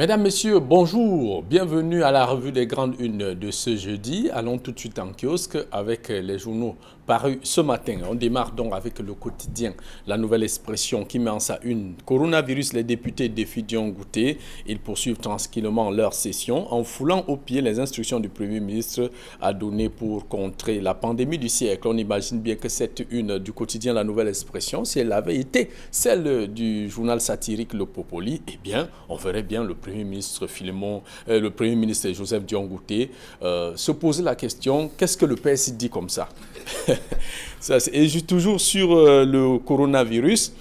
Mesdames, Messieurs, bonjour. Bienvenue à la revue des grandes unes de ce jeudi. Allons tout de suite en kiosque avec les journaux parus ce matin. On démarre donc avec le quotidien, la nouvelle expression qui met en sa une. Coronavirus, les députés défient Dion Ngouté. Ils poursuivent tranquillement leur session en foulant au pied les instructions du Premier ministre à donner pour contrer la pandémie du siècle. On imagine bien que cette une du quotidien, la nouvelle expression, si elle avait été celle du journal satirique Le Popoli, eh bien, on verrait bien le Premier ministre le Premier ministre Joseph Dion Ngouté se poser la question, qu'est-ce que le PS dit comme ça? Et toujours sur le coronavirus,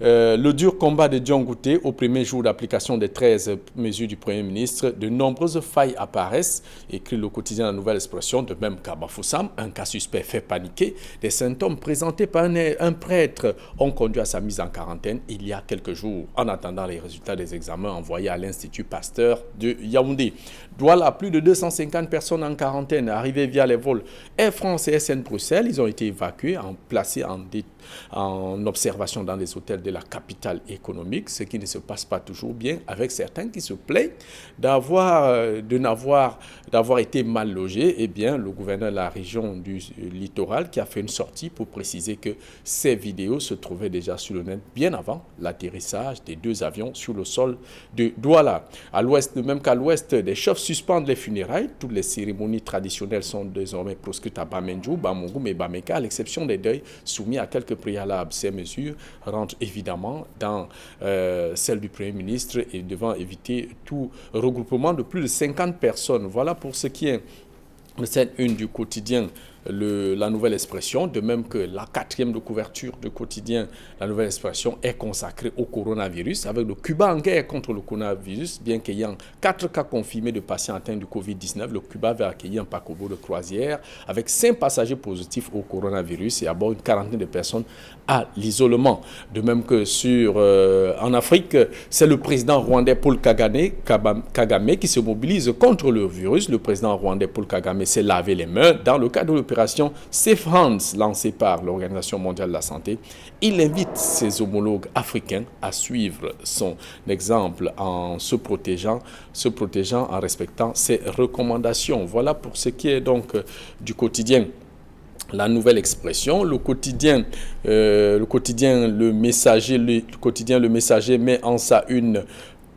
le dur combat de Dion Ngouté au premier jour d'application des 13 mesures du Premier ministre, de nombreuses failles apparaissent, écrit le quotidien La Nouvelle Expression, de même qu'à Bafoussam, un cas suspect fait paniquer. Des symptômes présentés par un prêtre ont conduit à sa mise en quarantaine il y a quelques jours, en attendant les résultats des examens envoyés à l'Institut Pasteur de Yaoundé. Douala, plus de 250 personnes en quarantaine arrivées via les vols Air France et SN Bruxelles. Ils ont été évacués, placés en observation dans les hôtels de la capitale économique, ce qui ne se passe pas toujours bien, avec certains qui se plaignent d'avoir été mal logés. Eh bien, le gouverneur de la région du littoral qui a fait une sortie pour préciser que ces vidéos se trouvaient déjà sur le net bien avant l'atterrissage des deux avions sur le sol de Douala. À l'ouest, même qu'à l'ouest, des chefs suspendent les funérailles. Toutes les cérémonies traditionnelles sont désormais proscrites à Bamenjou, Bamongou et Bameka, à l'exception des deuils soumis à quelques préalables. Ces mesures rentrent évidemment dans celle du Premier ministre et devant éviter tout regroupement de plus de 50 personnes. Voilà pour ce qui est de cette une du quotidien. La nouvelle expression, de même que la quatrième de couverture de quotidien, la nouvelle expression est consacrée au coronavirus, avec le Cuba en guerre contre le coronavirus, bien qu'ayant 4 cas confirmés de patients atteints du Covid-19, le Cuba va accueillir un paquebot de croisière avec 5 passagers positifs au coronavirus et à bord une quarantaine de personnes à l'isolement. De même que en Afrique, c'est le président rwandais Paul Kagame qui se mobilise contre le virus. Le président rwandais Paul Kagame s'est lavé les mains dans le cadre de l'opération Safe Hands lancée par l'Organisation mondiale de la santé. Il invite ses homologues africains à suivre son exemple en se protégeant en respectant ses recommandations. Voilà pour ce qui est donc du quotidien. La nouvelle expression, le quotidien Le Messager met en sa une.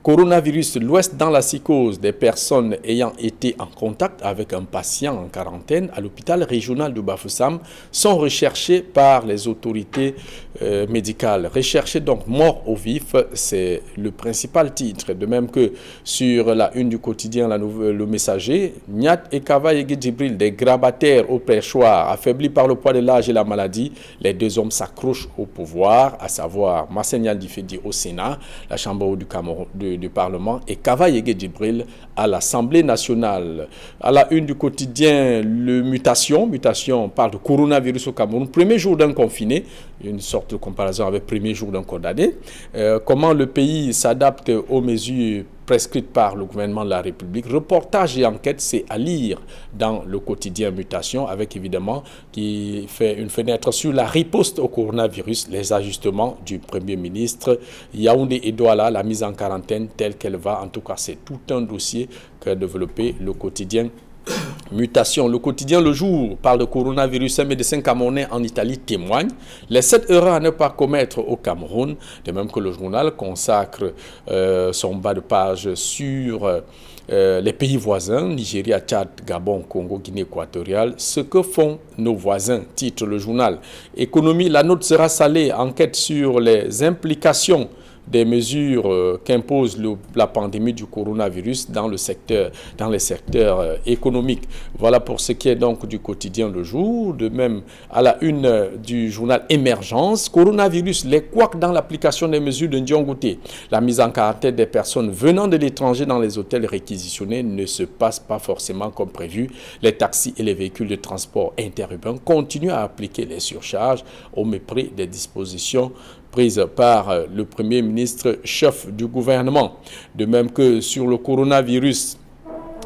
Coronavirus, l'Ouest dans la psychose. Des personnes ayant été en contact avec un patient en quarantaine à l'hôpital régional de Bafoussam sont recherchées par les autorités médicales. Recherchées donc mort au vif, c'est le principal titre. De même que sur la une du quotidien Le Messager, Niat et Kava Yege Djibril, des grabataires au perchoir, affaiblis par le poids de l'âge et la maladie, les deux hommes s'accrochent au pouvoir, à savoir Massenia Difedi au Sénat, la Chambre du Cameroun, du Parlement, et Kava Yege Djibril à l'Assemblée nationale. À la une du quotidien, le Mutation parle de coronavirus au Cameroun, premier jour d'un confiné, une sorte de comparaison avec premier jour d'un condamné. Comment le pays s'adapte aux mesures prescrites par le gouvernement de la République. Reportage et enquête, c'est à lire dans le quotidien Mutation, avec évidemment qui fait une fenêtre sur la riposte au coronavirus, les ajustements du Premier ministre. Yaoundé et Douala, la mise en quarantaine telle qu'elle va. En tout cas, c'est tout un dossier qu'a développé le quotidien Mutation. Le quotidien Le Jour parle de coronavirus. Un médecin camerounais en Italie témoigne. Les 7 erreurs à ne pas commettre au Cameroun. De même que le journal consacre son bas de page sur les pays voisins, Nigeria, Tchad, Gabon, Congo, Guinée équatoriale. Ce que font nos voisins, titre le journal. Économie, la note sera salée. Enquête sur les implications des mesures qu'impose la pandémie du coronavirus dans les secteurs économiques. Voilà pour ce qui est donc du quotidien Le Jour. De même, à la une du journal Émergence, coronavirus, les couacs dans l'application des mesures de Dion Ngouté. La mise en quarantaine des personnes venant de l'étranger dans les hôtels réquisitionnés ne se passe pas forcément comme prévu. Les taxis et les véhicules de transport interurbains continuent à appliquer les surcharges au mépris des dispositions prise par le Premier ministre chef du gouvernement. De même que sur le coronavirus,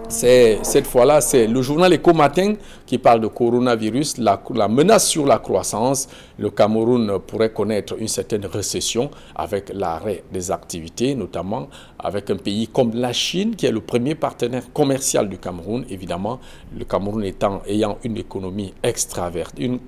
Cette fois-là, c'est le journal Éco-Matin qui parle de coronavirus, la menace sur la croissance. Le Cameroun pourrait connaître une certaine récession avec l'arrêt des activités, notamment avec un pays comme la Chine, qui est le premier partenaire commercial du Cameroun. Évidemment, le Cameroun ayant une économie extravertie,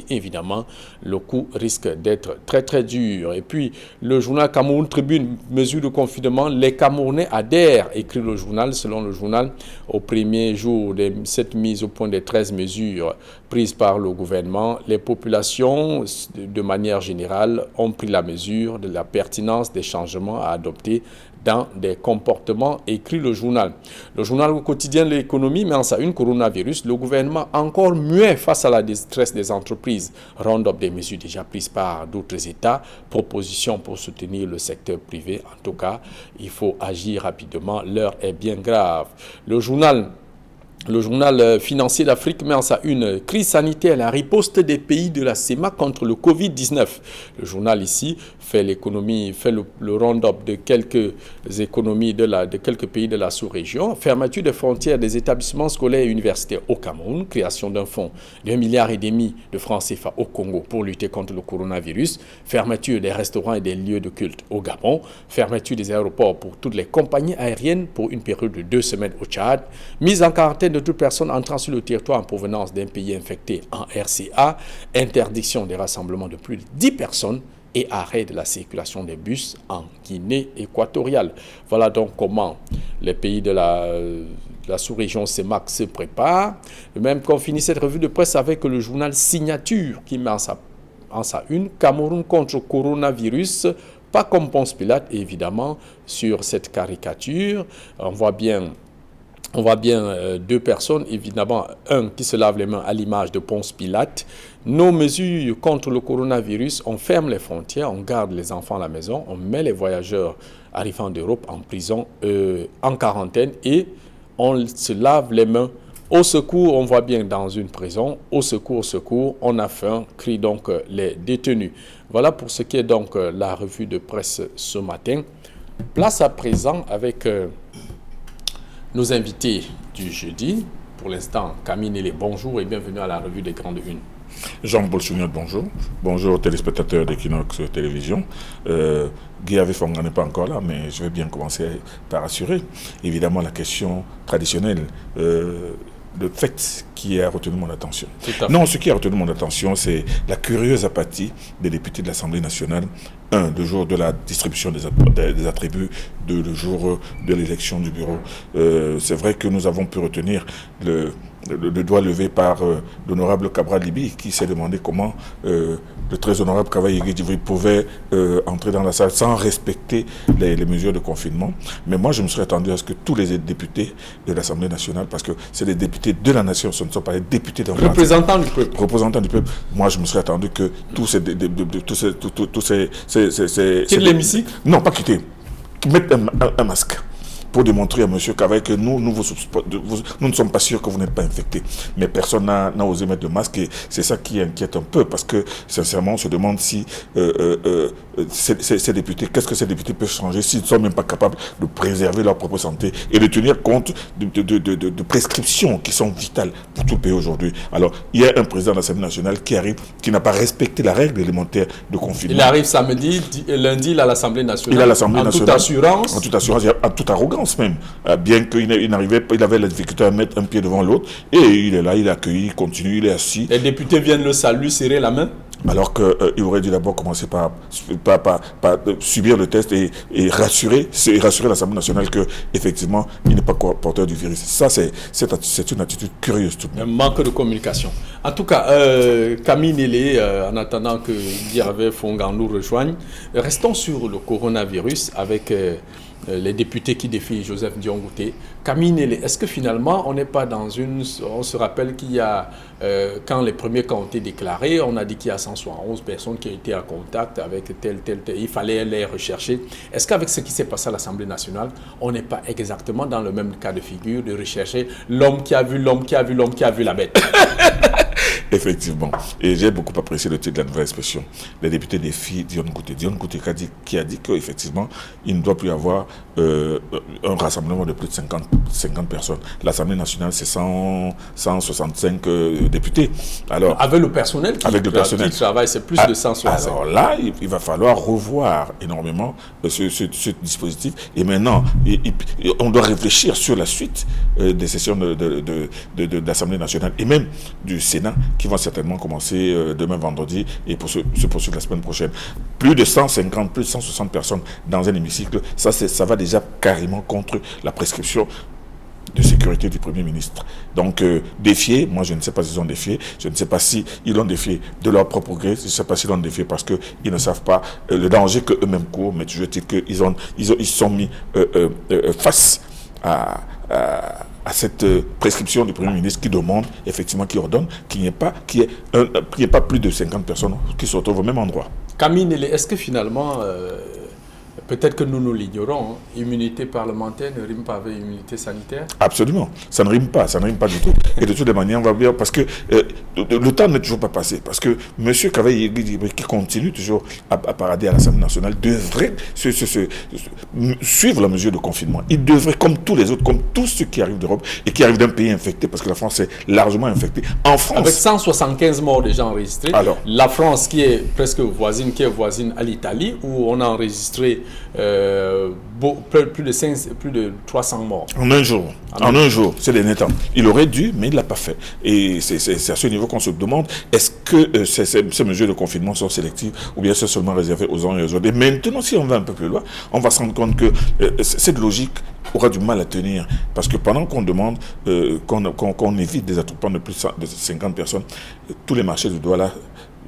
évidemment, le coup risque d'être très très dur. Et puis, le journal Cameroun Tribune, mesure de confinement, les Camerounais adhèrent, écrit le journal. Selon le journal, au premier jour de cette mise au point des 13 mesures prises par le gouvernement, les populations, de manière générale, ont pris la mesure de la pertinence des changements à adopter dans des comportements, écrit le journal. Le journal au quotidien de l'économie met en sa une coronavirus. Le gouvernement encore muet face à la détresse des entreprises. Round-up des mesures déjà prises par d'autres États. Propositions pour soutenir le secteur privé. En tout cas, il faut agir rapidement. L'heure est bien grave. Le journal financier d'Afrique met en sa une crise sanitaire, la riposte des pays de la CEMAC contre le Covid-19. Le journal ici fait le round-up de quelques économies de quelques pays de la sous-région. Fermeture des frontières des établissements scolaires et universitaires au Cameroun. Création d'un fonds d'1,5 milliard de francs CFA au Congo pour lutter contre le coronavirus. Fermeture des restaurants et des lieux de culte au Gabon. Fermeture des aéroports pour toutes les compagnies aériennes pour une période de 2 semaines au Tchad. Mise en quarantaine de toute personne entrant sur le territoire en provenance d'un pays infecté en RCA, interdiction des rassemblements de plus de 10 personnes et arrêt de la circulation des bus en Guinée équatoriale. Voilà donc comment les pays de la sous-région CEMAC se préparent. De même qu'on finit cette revue de presse avec le journal Signature qui met en sa une Cameroun contre coronavirus. Pas comme Ponce Pilate, évidemment, sur cette caricature. On voit bien 2 personnes, évidemment, un qui se lave les mains à l'image de Ponce Pilate. Nos mesures contre le coronavirus, on ferme les frontières, on garde les enfants à la maison, on met les voyageurs arrivant d'Europe en prison, en quarantaine et on se lave les mains. Au secours, on voit bien dans une prison, au secours, on a faim, crient donc les détenus. Voilà pour ce qui est donc la revue de presse ce matin. Place à présent avec nos invités du jeudi. Pour l'instant, Camille Nélé, bonjour et bienvenue à la revue des Grandes Unes. Jean-Paul Chouniot, bonjour. Bonjour aux téléspectateurs d'Equinox Télévision. Guy Avefonga n'est pas encore là, mais je vais bien commencer par assurer. Évidemment, la question traditionnelle, le fait qui a retenu mon attention. Non, ce qui a retenu mon attention, c'est la curieuse apathie des députés de l'Assemblée nationale. Le jour de la distribution des attributs, le jour de l'élection du bureau. C'est vrai que nous avons pu retenir le doigt levé par l'honorable Cabral Libi, qui s'est demandé comment le très honorable Kavaye Guédivry pouvait entrer dans la salle sans respecter les mesures de confinement. Mais moi, je me serais attendu à ce que tous les députés de l'Assemblée nationale, parce que c'est les députés de la nation, ce ne sont pas les députés d'un représentants du peuple. Représentants du peuple. Moi, je me serais attendu que tous ces quitter l'hémicycle? Non, pas quitter. Mettre un masque pour démontrer à M. Cavaille que nous ne sommes pas sûrs que vous n'êtes pas infecté. Mais personne n'a osé mettre de masque et c'est ça qui inquiète un peu parce que, sincèrement, on se demande si ces députés, qu'est-ce que ces députés peuvent changer s'ils ne sont même pas capables de préserver leur propre santé et de tenir compte de prescriptions qui sont vitales pour tout le pays aujourd'hui. Alors, il y a un président de l'Assemblée nationale qui arrive, qui n'a pas respecté la règle élémentaire de confinement. Il arrive samedi, lundi, il a l'Assemblée nationale. Il a l'Assemblée nationale. En toute assurance. En toute assurance, en toute arrogance même. Bien qu'il avait la difficulté à mettre un pied devant l'autre. Et il est là, il est accueilli, il continue, il est assis. Les députés viennent le saluer, serrer la main. Alors qu'il aurait dû d'abord commencer par subir le test et rassurer l'Assemblée nationale qu'effectivement, il n'est pas porteur du virus. Ça, c'est une attitude curieuse tout de même. Un manque de communication. En tout cas, Camille Nélé, en attendant que Guy Avefonga nous rejoigne, restons sur le coronavirus avec les députés qui défient Joseph Dion-Gouté. Camille Nélé, est-ce que finalement, on n'est pas dans une... On se rappelle qu'il y a, quand les premiers cas ont été déclarés, on a dit qu'il y a 171 personnes qui ont été en contact avec tel. Il fallait les rechercher. Est-ce qu'avec ce qui s'est passé à l'Assemblée nationale, on n'est pas exactement dans le même cas de figure de rechercher l'homme qui a vu la bête? Effectivement. Et j'ai beaucoup apprécié le titre de la nouvelle expression. Les députés défient Dion Kouté. Dion Kouté qui a dit qu'effectivement, il ne doit plus y avoir un rassemblement de plus de 50 personnes. L'Assemblée nationale, c'est 165 députés. Alors, avec le personnel qui travaille, c'est plus de 165. Alors là, il va falloir revoir énormément ce dispositif. Et maintenant, on doit réfléchir sur la suite des sessions de l'Assemblée nationale et même du Sénat qui vont certainement commencer demain vendredi et pour se poursuivre la semaine prochaine. Plus de 150, plus de 160 personnes dans un hémicycle, ça va déjà carrément contre la prescription de sécurité du Premier ministre. Donc, défier, moi je ne sais pas s'ils ont défié, je ne sais pas s'ils l'ont défié de leur propre gré, je ne sais pas s'ils l'ont défié parce qu'ils ne savent pas le danger qu'eux-mêmes courent, mais toujours est-il qu'ils se sont mis face à cette prescription du Premier ministre qui demande, effectivement, qui ordonne qu'il n'y ait pas plus de 50 personnes qui se retrouvent au même endroit. Camille Nélé, est-ce que finalement, peut-être que nous l'ignorons, immunité parlementaire ne rime pas avec immunité sanitaire? Absolument, ça ne rime pas du tout. Et de toutes les manières, on va bien, parce que le temps n'est toujours pas passé. Parce que M. Kavaye, qui continue toujours à parader à l'Assemblée nationale, devrait suivre la mesure de confinement. Il devrait, comme tous les autres, comme tous ceux qui arrivent d'Europe et qui arrivent d'un pays infecté, parce que la France est largement infectée. En France, avec 175 morts déjà enregistrés, alors, la France qui est presque voisine, à l'Italie, où on a enregistré plus de 300 morts. En un jour, ces derniers temps. Il aurait dû, mais il ne l'a pas fait. Et c'est à ce niveau qu'on se demande, est-ce que ces mesures de confinement sont sélectives ou bien c'est seulement réservé aux uns et aux autres. Et maintenant, si on va un peu plus loin, on va se rendre compte que cette logique aura du mal à tenir. Parce que pendant qu'on demande qu'on évite des attroupements de plus de 50 personnes, tous les marchés de Douala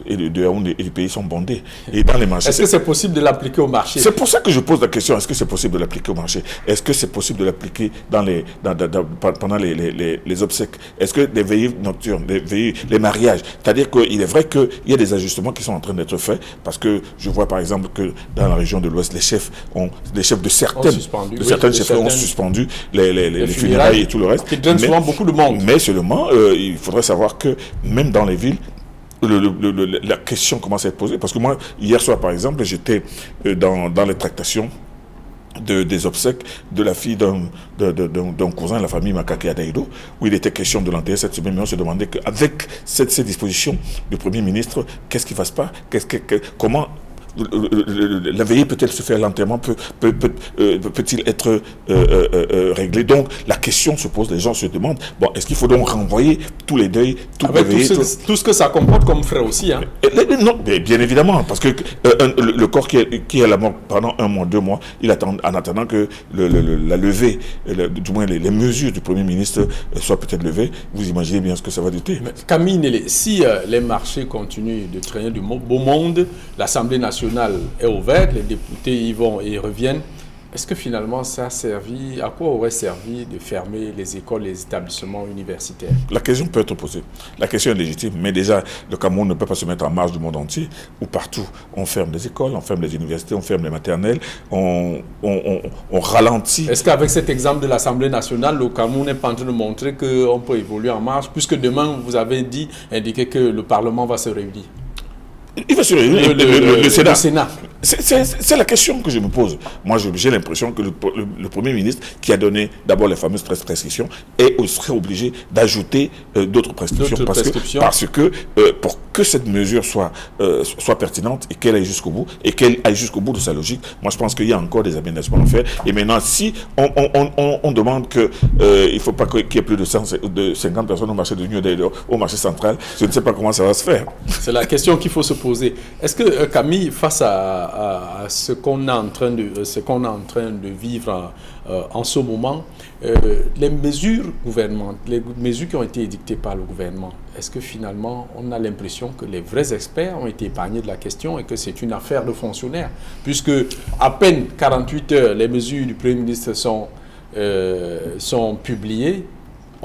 et les pays sont bondés. Et dans les marchés, est-ce que c'est possible de l'appliquer au marché? C'est pour ça que je pose la question, est-ce que c'est possible de l'appliquer au marché? Est-ce que c'est possible de l'appliquer pendant les obsèques? Est-ce que les veillées nocturnes, les mariages? C'est-à-dire qu'il est vrai qu'il y a des ajustements qui sont en train d'être faits, parce que je vois par exemple que dans la région de l'Ouest, les chefs de certaines chefferies ont suspendu les funérailles et tout le reste. Qui drainent souvent beaucoup de monde. Mais seulement, il faudrait savoir que même dans les villes, la question commence à être posée. Parce que moi, hier soir, par exemple, j'étais dans les tractations des obsèques de la fille d'un cousin de la famille Makaki Adaïdo, où il était question de l'enterrer cette semaine, mais on se demandait qu'avec ces dispositions du Premier ministre, qu'est-ce qui va se passer? Comment la veillée peut-elle se faire lentement, peut-il être réglé? Donc la question se pose, les gens se demandent, bon, est-ce qu'il faut donc renvoyer tous les deuils, avec tout ce que ça comporte comme frais aussi, hein? Non, bien évidemment, parce que le corps qui est à la mort pendant 1 mois, 2 mois, il attend, en attendant que la levée, du moins les mesures du Premier ministre soient peut-être levées, vous imaginez bien ce que ça va doter. Camille Nélé, si les marchés continuent de traîner du beau monde, l'Assemblée nationale est ouverte, les députés y vont et reviennent. Est-ce que finalement ça a servi, à quoi aurait servi de fermer les écoles, les établissements universitaires? La question peut être posée. La question est légitime, mais déjà le Cameroun ne peut pas se mettre en marge du monde entier, où partout on ferme les écoles, on ferme les universités, on ferme les maternelles, on ralentit. Est-ce qu'avec cet exemple de l'Assemblée nationale, le Cameroun n'est pas en train de montrer qu'on peut évoluer en marge, puisque demain vous avez indiqué que le Parlement va se réunir? Il va se réunir, le Sénat. C'est la question que je me pose. Moi, j'ai l'impression que le Premier ministre, qui a donné d'abord les fameuses prescriptions, serait obligé d'ajouter d'autres prescriptions. Parce que pour que cette mesure soit pertinente et qu'elle aille jusqu'au bout, de sa logique, moi, je pense qu'il y a encore des aménagements à faire. Et maintenant, si on demande qu'il ne faut pas qu'il y ait plus de 50 personnes au marché de New Delhi, au marché central, je ne sais pas comment ça va se faire. C'est la question qu'il faut se poser. Est-ce que Camille, face à ce qu'on est en train de vivre en ce moment, les mesures qui ont été édictées par le gouvernement, est-ce que finalement on a l'impression que les vrais experts ont été épargnés de la question et que c'est une affaire de fonctionnaires, puisque à peine 48 heures les mesures du Premier ministre sont publiées,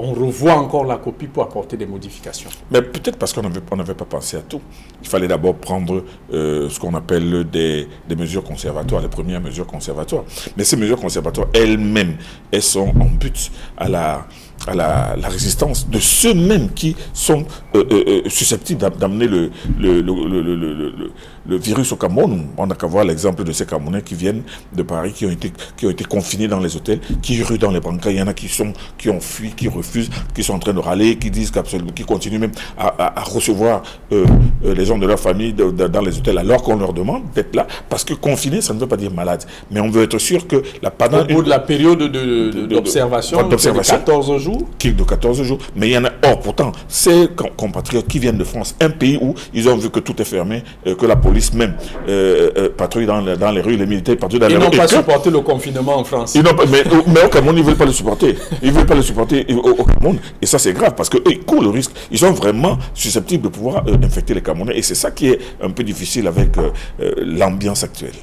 on revoit encore la copie pour apporter des modifications. Mais peut-être parce qu'on n'avait pas pensé à tout. Il fallait d'abord prendre ce qu'on appelle des mesures conservatoires, les premières mesures conservatoires. Mais ces mesures conservatoires elles-mêmes, elles sont en but à à la résistance de ceux-mêmes qui sont susceptibles d'amener le virus au Cameroun. On n'a qu'à voir l'exemple de ces Camerounais qui viennent de Paris, qui ont été confinés dans les hôtels, qui ruent dans les bancaires. Il y en a qui ont fui, qui refusent, qui sont en train de râler, qui disent qu'absolument, qui continuent même à recevoir les gens de leur famille dans les hôtels, alors qu'on leur demande d'être là, parce que confiné, ça ne veut pas dire malade. Mais on veut être sûr que pendant au bout de la période d'observation, de 14 jours. Qui de 14 jours. Mais il y en a. Or, pourtant, ces compatriotes qui viennent de France, un pays où ils ont vu que tout est fermé, que la police même patrouille dans les rues, les militaires patrouillent dans les rues. Ils n'ont pas supporté le confinement en France. Mais au Cameroun, ils ne veulent pas le supporter. Ils ne veulent pas le supporter au Cameroun. Et ça, c'est grave parce qu'ils courent le risque. Ils sont vraiment susceptibles de pouvoir infecter les Camerounais. Et c'est ça qui est un peu difficile avec l'ambiance actuelle.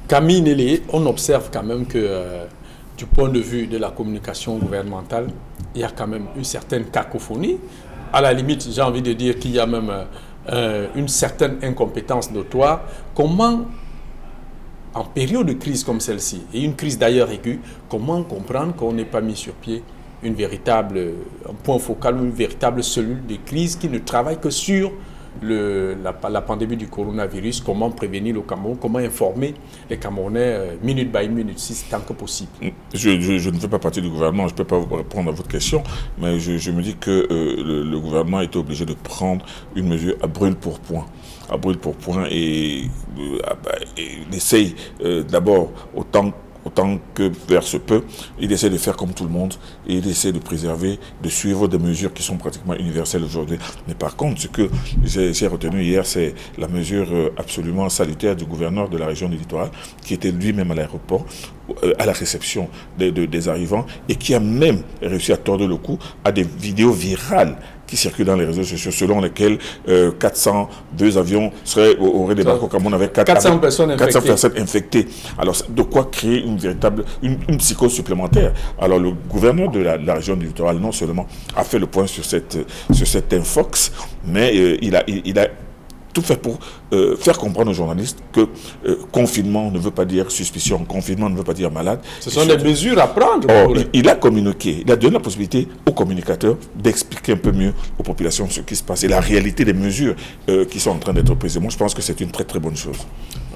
Camille Nélé, on observe quand même que du point de vue de la communication gouvernementale, il y a quand même une certaine cacophonie. À la limite, j'ai envie de dire qu'il y a même une certaine incompétence notoire. Comment, en période de crise comme celle-ci, et une crise d'ailleurs aiguë, comment comprendre qu'on n'ait pas mis sur pied un point focal, une véritable cellule de crise qui ne travaille que sur la pandémie du coronavirus, comment prévenir le Cameroun, comment informer les Camerounais minute by minute, si c'est tant que possible. Je ne fais pas partie du gouvernement, je ne peux pas vous répondre à votre question, mais je me dis que le gouvernement a été obligé de prendre une mesure à brûle pour point. Et il essaye d'abord autant que faire se peut, il essaie de faire comme tout le monde et il essaie de préserver, de suivre des mesures qui sont pratiquement universelles aujourd'hui. Mais par contre, ce que j'ai retenu hier, c'est la mesure absolument salutaire du gouverneur de la région du littoral, qui était lui-même à l'aéroport, à la réception des arrivants, et qui a même réussi à tordre le cou à des vidéos virales qui circulent dans les réseaux sociaux, selon lesquels 402 avions auraient débarqué au Cameroun avec 400 personnes infectées. Alors, de quoi créer une psychose supplémentaire. Alors, le gouverneur de la région du littoral, non seulement a fait le point sur cette infox, mais il a tout fait pour faire comprendre aux journalistes que confinement ne veut pas dire suspicion, confinement ne veut pas dire malade. Ce sont des mesures à prendre. Il a communiqué, il a donné la possibilité aux communicateurs d'expliquer un peu mieux aux populations ce qui se passe et la réalité des mesures qui sont en train d'être prises. Moi, je pense que c'est une très très bonne chose.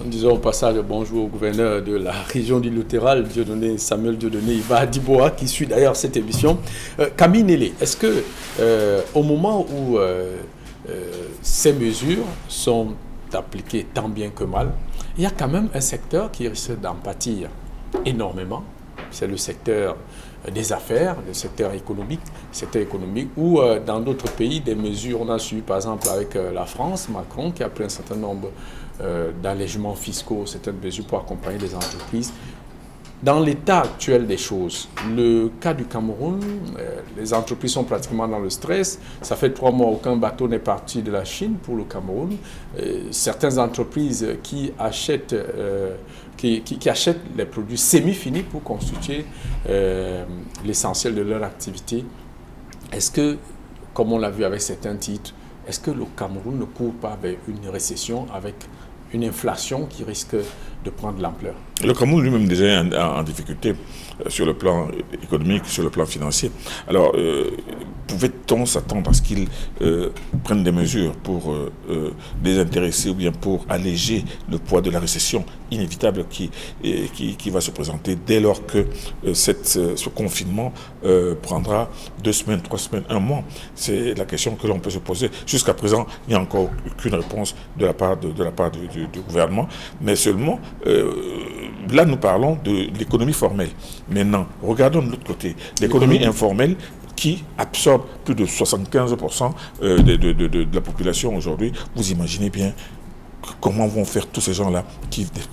En disant au passage bonjour au gouverneur de la région du littoral, Samuel Dieudonné Iba Adiboa, qui suit d'ailleurs cette émission. Camille Nélé, est-ce que au moment où ces mesures sont appliquées tant bien que mal, il y a quand même un secteur qui risque d'en pâtir énormément. C'est le secteur des affaires, le secteur économique, où dans d'autres pays, des mesures, on a su par exemple avec la France, Macron qui a pris un certain nombre d'allègements fiscaux, certaines mesures pour accompagner les entreprises. Dans l'état actuel des choses, le cas du Cameroun, les entreprises sont pratiquement dans le stress. Ça fait 3 mois qu'aucun bateau n'est parti de la Chine pour le Cameroun. Certaines entreprises qui achètent les produits semi-finis pour constituer l'essentiel de leur activité. Est-ce que, comme on l'a vu avec certains titres, est-ce que le Cameroun ne court pas vers une récession avec une inflation qui risque de prendre de l'ampleur? Le Cameroun lui-même déjà est en difficulté sur le plan économique, sur le plan financier. Alors, pouvait-on s'attendre à ce qu'ils prennent des mesures pour désintéresser ou bien pour alléger le poids de la récession inévitable qui va se présenter dès lors que ce confinement prendra 2 semaines, 3 semaines, 1 mois? C'est la question que l'on peut se poser. Jusqu'à présent, il n'y a encore aucune réponse de la part du gouvernement, mais seulement là nous parlons de l'économie formelle. Maintenant, regardons de l'autre côté, l'économie informelle qui absorbe plus de 75% de la population aujourd'hui. Vous imaginez bien comment vont faire tous ces gens-là,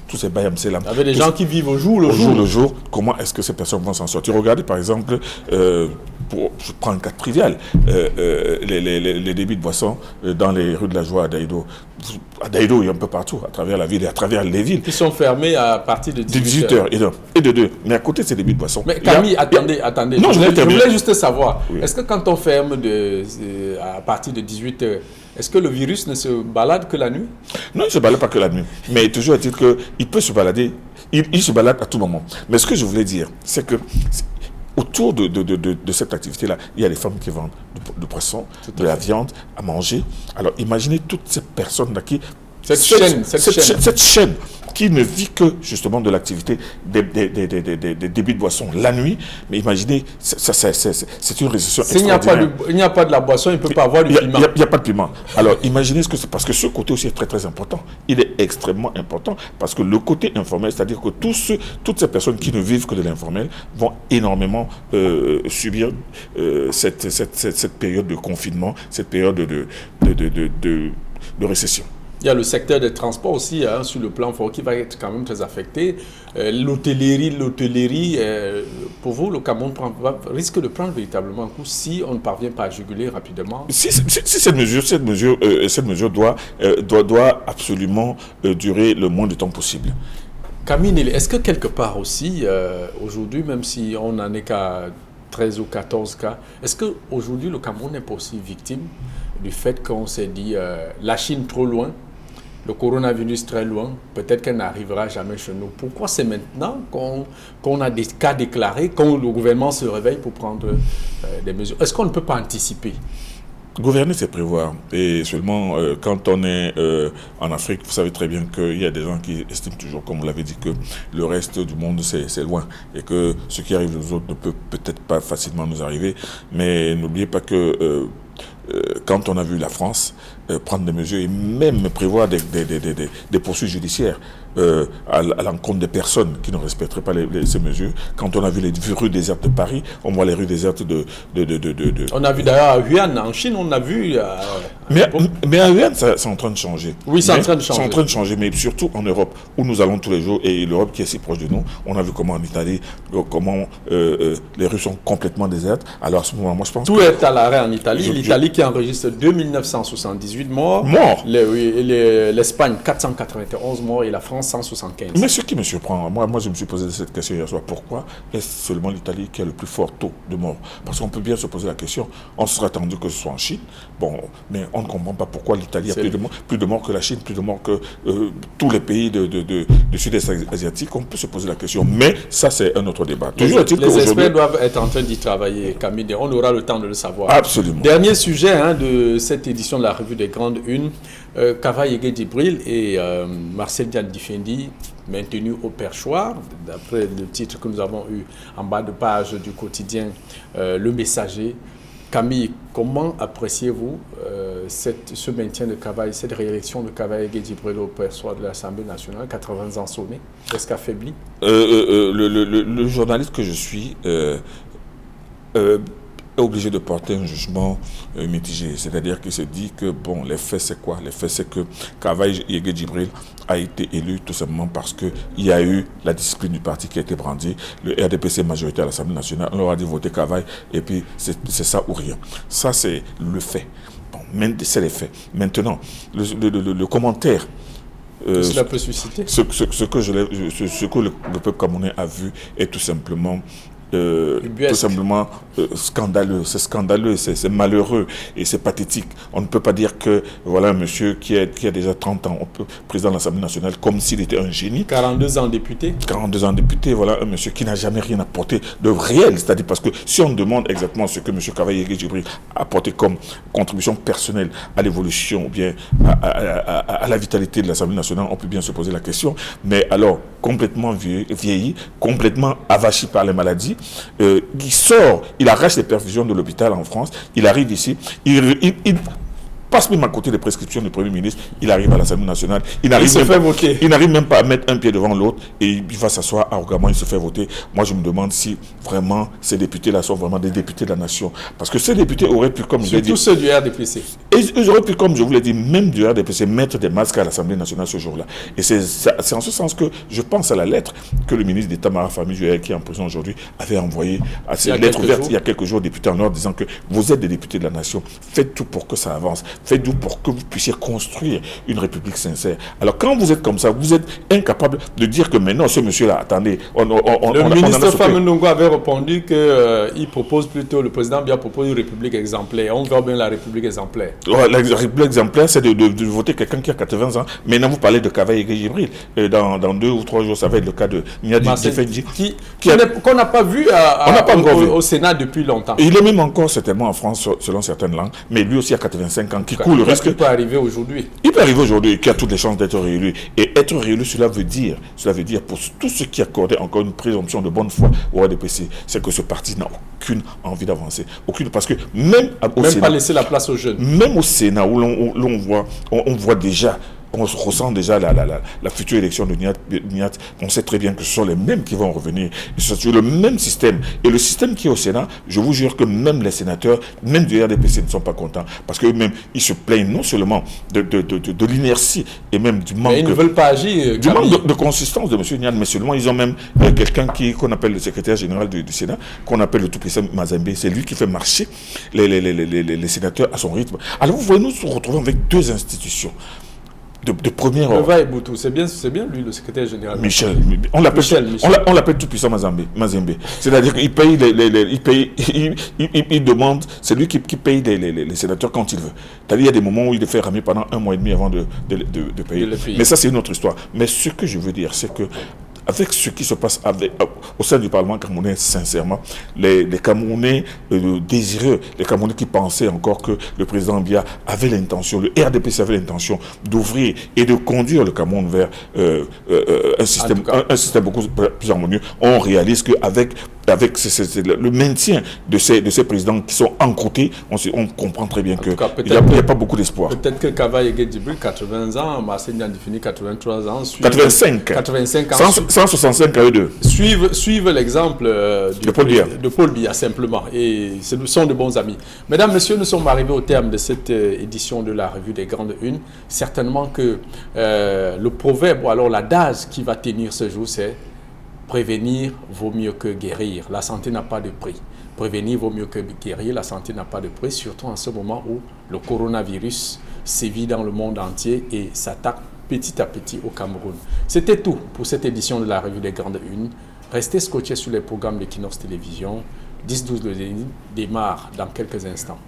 tous ces bayamsés-là. Avec des gens qui vivent au jour le jour. Comment est-ce que ces personnes vont s'en sortir? Regardez par exemple, je prends un cas trivial, les débits de boissons dans les rues de la Joie à Daïdo. À Daïdo et un peu partout, à travers la ville et à travers les villes. Qui sont fermés à partir de 18h. Et de 2. Mais à côté de ces débits de boissons... Mais Camille, attendez. Non, je voulais juste savoir, oui. Est-ce que quand on ferme à partir de 18h, est-ce que le virus ne se balade que la nuit? Non, il ne se balade pas que la nuit. Mais toujours est-il qu'il peut se balader, il se balade à tout moment. Mais ce que je voulais dire, c'est que autour de cette activité-là, il y a les femmes qui vendent du poisson, de la viande à manger. Alors imaginez toutes ces personnes-là qui... Cette chaîne qui ne vit que justement de l'activité des débits de boissons la nuit. Mais imaginez, c'est une récession extraordinaire. Il n'y a pas de la boisson, il ne peut pas avoir du piment. Il n'y a pas de piment. Alors imaginez ce que c'est, parce que ce côté aussi est très très important. Il est extrêmement important parce que le côté informel, c'est-à-dire que toutes ces personnes qui ne vivent que de l'informel vont énormément subir cette période de confinement, cette période de récession. Il y a le secteur des transports aussi, hein, sur le plan fort, qui va être quand même très affecté. L'hôtellerie, pour vous, le Cameroun risque de prendre véritablement un coup si on ne parvient pas à juguler rapidement. Si cette mesure doit absolument durer le moins de temps possible. Camille, est-ce que quelque part aussi, aujourd'hui, même si on n'en est qu'à 13 ou 14 cas, est-ce qu'aujourd'hui le Cameroun n'est pas aussi victime du fait qu'on s'est dit la Chine trop loin, le coronavirus très loin, peut-être qu'elle n'arrivera jamais chez nous. Pourquoi c'est maintenant qu'on a des cas déclarés, quand le gouvernement se réveille pour prendre des mesures? Est-ce qu'on ne peut pas anticiper? Gouverner, c'est prévoir. Et seulement, quand on est en Afrique, vous savez très bien qu'il y a des gens qui estiment toujours, comme vous l'avez dit, que le reste du monde, c'est loin. Et que ce qui arrive aux autres ne peut peut-être pas facilement nous arriver. Mais n'oubliez pas que quand on a vu la France prendre des mesures et même prévoir des poursuites judiciaires à l'encontre des personnes qui ne respecteraient pas ces mesures. Quand on a vu les rues désertes de Paris, on voit les rues désertes On a vu d'ailleurs à Wuhan, en Chine, on a vu... mais à Wuhan, c'est en train de changer. Oui, c'est en train de changer. C'est en train de changer, mais surtout en Europe, où nous allons tous les jours, et l'Europe qui est si proche de nous, on a vu comment en Italie, comment les rues sont complètement désertes. Alors à ce moment, moi je pense tout est à l'arrêt en Italie. L'Italie qui enregistre 2978 morts. L'Espagne 491 morts et la France 175. Mais ce qui me surprend, moi je me suis posé cette question hier soir, pourquoi est-ce seulement l'Italie qui a le plus fort taux de morts? Parce qu'on peut bien se poser la question, on serait attendu que ce soit en Chine, bon, mais on ne comprend pas pourquoi l'Italie a plus de morts que la Chine, plus de morts que tous les pays du sud-est asiatique. On peut se poser la question, mais ça c'est un autre débat. Les experts doivent être en train d'y travailler, Camille, on aura le temps de le savoir. Absolument. Dernier sujet de cette édition de la revue des Grandes Unes, Kava Yegué Djibril et Marcel Diane Difendi maintenus au perchoir, d'après le titre que nous avons eu en bas de page du quotidien Le Messager. Camille, comment appréciez-vous ce maintien de Kava, cette réélection de Kava Yegué Djibril au perchoir de l'Assemblée nationale, 80 ans sonnés? Est-ce qu'affaibli? Le journaliste que je suis est obligé de porter un jugement mitigé. C'est-à-dire qu'il se dit que, bon, les faits c'est quoi? Les faits c'est que Kava Yegué Djibril a été élu tout simplement parce qu'il y a eu la discipline du parti qui a été brandie. Le RDPC majorité à l'Assemblée nationale, on leur a dit voter Kava et puis c'est ça ou rien. Ça c'est le fait. Bon, c'est les faits. Maintenant, le commentaire cela peut susciter. Ce que le peuple camerounais a vu est tout simplement scandaleux. C'est scandaleux, c'est malheureux et c'est pathétique. On ne peut pas dire que voilà un monsieur qui a déjà 30 ans président de l'Assemblée nationale comme s'il était un génie. 42 ans député. 42 ans député, voilà un monsieur qui n'a jamais rien apporté de réel. C'est-à-dire parce que si on demande exactement ce que M. Kava Yegué Djibril a apporté comme contribution personnelle à l'évolution ou bien à la vitalité de l'Assemblée nationale, on peut bien se poser la question. Mais alors, complètement vieilli, complètement avachi par les maladies, il sort, il arrache les perfusions de l'hôpital en France, il arrive ici, il passe même à côté des prescriptions du Premier ministre, il arrive à l'Assemblée nationale, il n'arrive même pas à mettre un pied devant l'autre et il va s'asseoir arrogamment, il se fait voter. Moi je me demande si vraiment ces députés-là sont vraiment des députés de la nation. Parce que ces députés auraient pu, comme je l'ai dit... Surtout ceux du RDPC. Et ils auraient pu, comme je vous l'ai dit, même du RDPC, mettre des masques à l'Assemblée nationale ce jour-là. Et c'est en ce sens que je pense à la lettre que le ministre d'État Mara Famille, qui est en prison aujourd'hui, avait envoyée à cette lettre ouverte il y a quelques jours aux députés en ordre disant que vous êtes des députés de la nation, faites tout pour que ça avance. Faites-vous pour que vous puissiez construire une république sincère. Alors quand vous êtes comme ça, vous êtes incapable de dire que maintenant ce monsieur-là, attendez, le ministre Famendongo avait répondu qu'il propose plutôt, le président Biya propose une république exemplaire. On voit bien la république exemplaire. Ouais, la république exemplaire, c'est de voter quelqu'un qui a 80 ans. Maintenant, vous parlez de Kavaye Djibril. Dans 2 ou 3 jours, ça va être le cas de Niadi Difendji. Qu'on n'a pas vu au Sénat depuis longtemps. Il est même encore certainement en France selon certaines langues, mais lui aussi a 85 ans, qui court le risque. Il peut arriver aujourd'hui. Il peut arriver aujourd'hui, qui a toutes les chances d'être réélu. Et être réélu, cela veut dire pour tous ceux qui accordaient encore une présomption de bonne foi au RDPC, c'est que ce parti n'a aucune envie d'avancer. Aucune, parce que même au Sénat, pas laisser la place aux jeunes. Même au Sénat, où l'on voit déjà, on ressent déjà la future élection de Niat. On sait très bien que ce sont les mêmes qui vont revenir. C'est sur le même système. Et le système qui est au Sénat, je vous jure que même les sénateurs, même du RDPC ne sont pas contents. Parce qu'eux-mêmes, ils se plaignent non seulement de l'inertie et même du manque... Mais ils ne veulent pas agir. Du manque de consistance de M. Niat, mais seulement ils ont même quelqu'un qu'on appelle le secrétaire général du Sénat, qu'on appelle le tout-puissant Mazembe. C'est lui qui fait marcher les sénateurs à son rythme. Alors vous voyez, nous nous retrouvons avec 2 institutions de première ordre. C'est bien lui, le secrétaire général. Michel. On l'appelle tout puissant Mazembe. C'est-à-dire qu'il paye il demande, c'est lui qui paye les sénateurs quand il veut. C'est-à-dire qu'il y a des moments où il les fait ramer pendant 1 mois et demi avant de payer. Mais ça, c'est une autre histoire. Mais ce que je veux dire, c'est que avec ce qui se passe au sein du Parlement camerounais, sincèrement, les Camerounais désireux, les Camerounais qui pensaient encore que le président Biya avait l'intention, le RDPC avait l'intention d'ouvrir et de conduire le Cameroun vers un système beaucoup plus harmonieux, on réalise qu'avec le maintien de ces présidents qui sont encroutés, on comprend très bien qu'il n'y a pas beaucoup d'espoir. Peut-être que Kavaye Djibril, 80 ans, Marcel Ndiandifini, 83 ans, 85 ans. 165 à eux deux. Suivent l'exemple de Paul Biya, simplement. Et ce sont de bons amis. Mesdames, Messieurs, nous sommes arrivés au terme de cette édition de la Revue des Grandes Unes. Certainement que le proverbe, ou alors l'adage qui va tenir ce jour, c'est prévenir vaut mieux que guérir. La santé n'a pas de prix. Prévenir vaut mieux que guérir. La santé n'a pas de prix, surtout en ce moment où le coronavirus sévit dans le monde entier et s'attaque petit à petit au Cameroun. C'était tout pour cette édition de la Revue des Grandes Unes. Restez scotchés sur les programmes d'Equinox Télévision. 10-12 le démarre dans quelques instants.